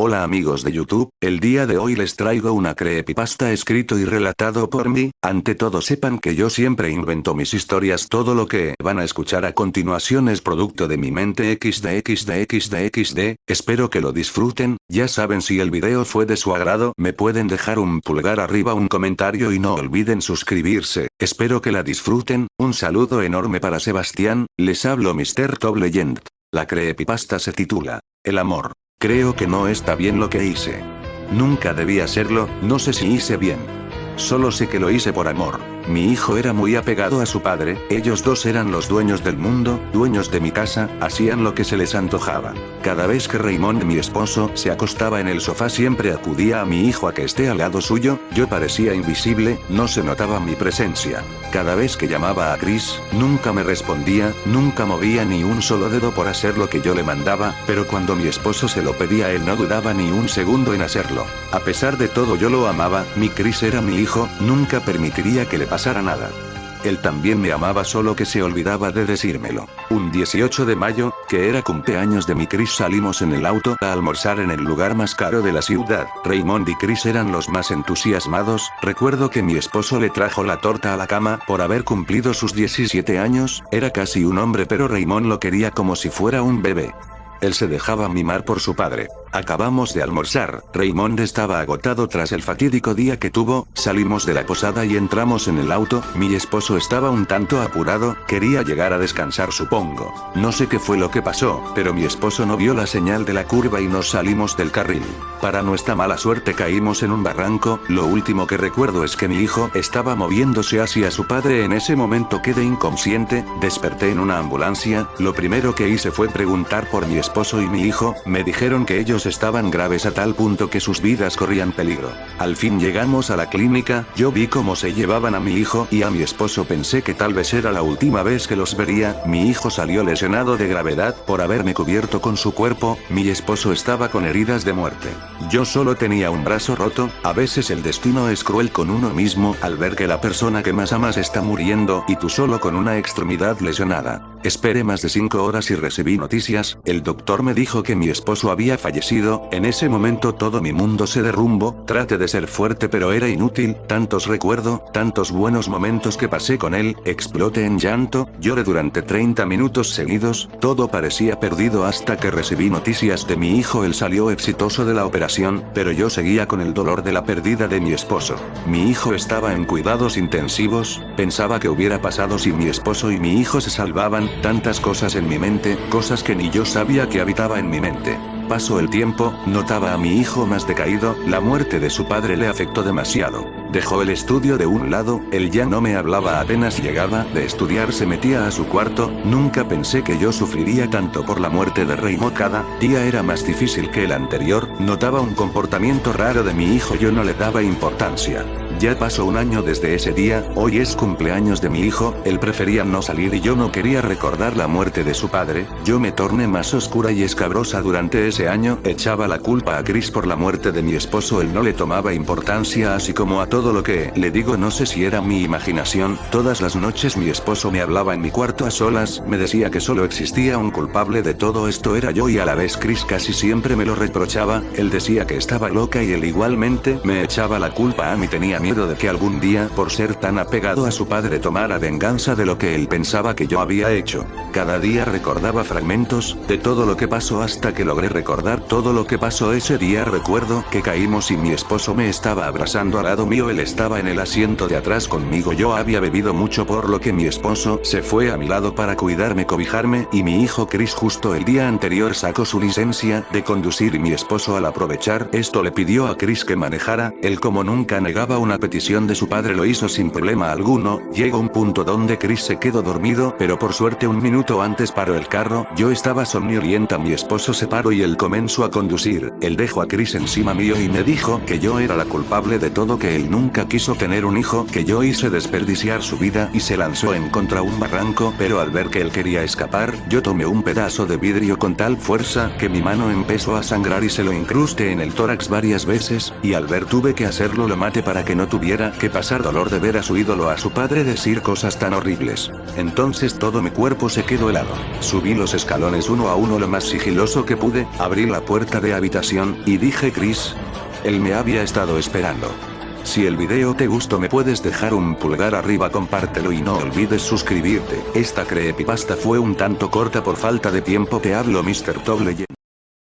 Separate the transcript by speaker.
Speaker 1: Hola amigos de YouTube, el día de hoy les traigo una creepypasta escrito y relatado por mí. Ante todo sepan que yo siempre invento mis historias, todo lo que van a escuchar a continuación es producto de mi mente XD. Espero que lo disfruten. Ya saben, si el video fue de su agrado me pueden dejar un pulgar arriba, un comentario y no olviden suscribirse. Espero que la disfruten. Un saludo enorme para Sebastián, les hablo Mr. Top Legend. La creepypasta se titula El amor. Creo que no está bien lo que hice. Nunca debía hacerlo, no sé si hice bien. Solo sé que lo hice por amor. Mi hijo era muy apegado a su padre, ellos dos eran los dueños del mundo, dueños de mi casa, hacían lo que se les antojaba. Cada vez que Raymond, mi esposo, se acostaba en el sofá siempre acudía a mi hijo a que esté al lado suyo, yo parecía invisible, no se notaba mi presencia. Cada vez que llamaba a Chris, nunca me respondía, nunca movía ni un solo dedo por hacer lo que yo le mandaba, pero cuando mi esposo se lo pedía él no dudaba ni un segundo en hacerlo. A pesar de todo yo lo amaba, mi Chris era mi hijo, nunca permitiría que le pasara nada. Él también me amaba, solo que se olvidaba de decírmelo. Un 18 de mayo, que era cumpleaños de mi Chris, salimos en el auto a almorzar en el lugar más caro de la ciudad. Raymond y Chris eran los más entusiasmados. Recuerdo que mi esposo le trajo la torta a la cama por haber cumplido sus 17 años, era casi un hombre, pero Raymond lo quería como si fuera un bebé. Él se dejaba mimar por su padre. Acabamos de almorzar, Raymond estaba agotado tras el fatídico día que tuvo, salimos de la posada y entramos en el auto, mi esposo estaba un tanto apurado, quería llegar a descansar supongo. No sé qué fue lo que pasó, pero mi esposo no vio la señal de la curva y nos salimos del carril. Para nuestra mala suerte caímos en un barranco, lo último que recuerdo es que mi hijo estaba moviéndose hacia su padre, en ese momento quedé inconsciente, desperté en una ambulancia, lo primero que hice fue preguntar por mi esposo y mi hijo, me dijeron que ellos estaban graves a tal punto que sus vidas corrían peligro. Al fin llegamos a la clínica, yo vi cómo se llevaban a mi hijo y a mi esposo, pensé que tal vez era la última vez que los vería. Mi hijo salió lesionado de gravedad por haberme cubierto con su cuerpo, mi esposo estaba con heridas de muerte. Yo solo tenía un brazo roto. A veces el destino es cruel con uno mismo al ver que la persona que más amas está muriendo y tú solo con una extremidad lesionada. Esperé más de 5 horas y recibí noticias, el doctor me dijo que mi esposo había fallecido, en ese momento todo mi mundo se derrumbó, traté de ser fuerte pero era inútil, tantos recuerdo, tantos buenos momentos que pasé con él, exploté en llanto, lloré durante 30 minutos seguidos, todo parecía perdido hasta que recibí noticias de mi hijo, él salió exitoso de la operación, pero yo seguía con el dolor de la pérdida de mi esposo. Mi hijo estaba en cuidados intensivos, pensaba que hubiera pasado si mi esposo y mi hijo se salvaban, tantas cosas en mi mente, cosas que ni yo sabía que habitaba en mi mente. Pasó el tiempo, notaba a mi hijo más decaído, la muerte de su padre le afectó demasiado. Dejó el estudio de un lado, él ya no me hablaba, apenas llegaba de estudiar se metía a su cuarto, nunca pensé que yo sufriría tanto por la muerte de Raymond, cada día era más difícil que el anterior, notaba un comportamiento raro de mi hijo, yo no le daba importancia. Ya pasó un año desde ese día, hoy es cumpleaños de mi hijo, él prefería no salir y yo no quería recordar la muerte de su padre, yo me torné más oscura y escabrosa durante ese año, echaba la culpa a Chris por la muerte de mi esposo, él no le tomaba importancia, así como a todo lo que le digo, no sé si era mi imaginación, todas las noches mi esposo me hablaba en mi cuarto a solas, me decía que solo existía un culpable de todo esto era yo y a la vez Chris casi siempre me lo reprochaba, él decía que estaba loca y él igualmente me echaba la culpa a mí, tenía miedo de que algún día, por ser tan apegado a su padre, tomara venganza de lo que él pensaba que yo había hecho. Cada día recordaba fragmentos de todo lo que pasó hasta que logré recordar todo lo que pasó ese día. Recuerdo que caímos y mi esposo me estaba abrazando al lado mío, él estaba en el asiento de atrás conmigo, yo había bebido mucho por lo que mi esposo se fue a mi lado para cuidarme, cobijarme, y mi hijo Chris justo el día anterior sacó su licencia de conducir y mi esposo al aprovechar esto le pidió a Chris que manejara, él como nunca negaba una petición de su padre lo hizo sin problema alguno, llegó un punto donde Chris se quedó dormido, pero por suerte un minuto antes paró el carro, yo estaba somnolienta, mi esposo se paró y él comenzó a conducir, él dejó a Chris encima mío y me dijo que yo era la culpable de todo, que él nunca quiso tener un hijo, que yo hice desperdiciar su vida y se lanzó en contra un barranco, pero al ver que él quería escapar, yo tomé un pedazo de vidrio con tal fuerza que mi mano empezó a sangrar y se lo incrusté en el tórax varias veces, y al ver tuve que hacerlo, lo maté para que no tuviera que pasar dolor de ver a su ídolo, a su padre, decir cosas tan horribles. Entonces todo mi cuerpo se quedó helado. Subí los escalones uno a uno lo más sigiloso que pude, abrí la puerta de habitación, y dije: Chris. Él me había estado esperando. Si el video te gustó, me puedes dejar un pulgar arriba, compártelo y no olvides suscribirte. Esta creepypasta fue un tanto corta por falta de tiempo. Te hablo Mr. Top Legend.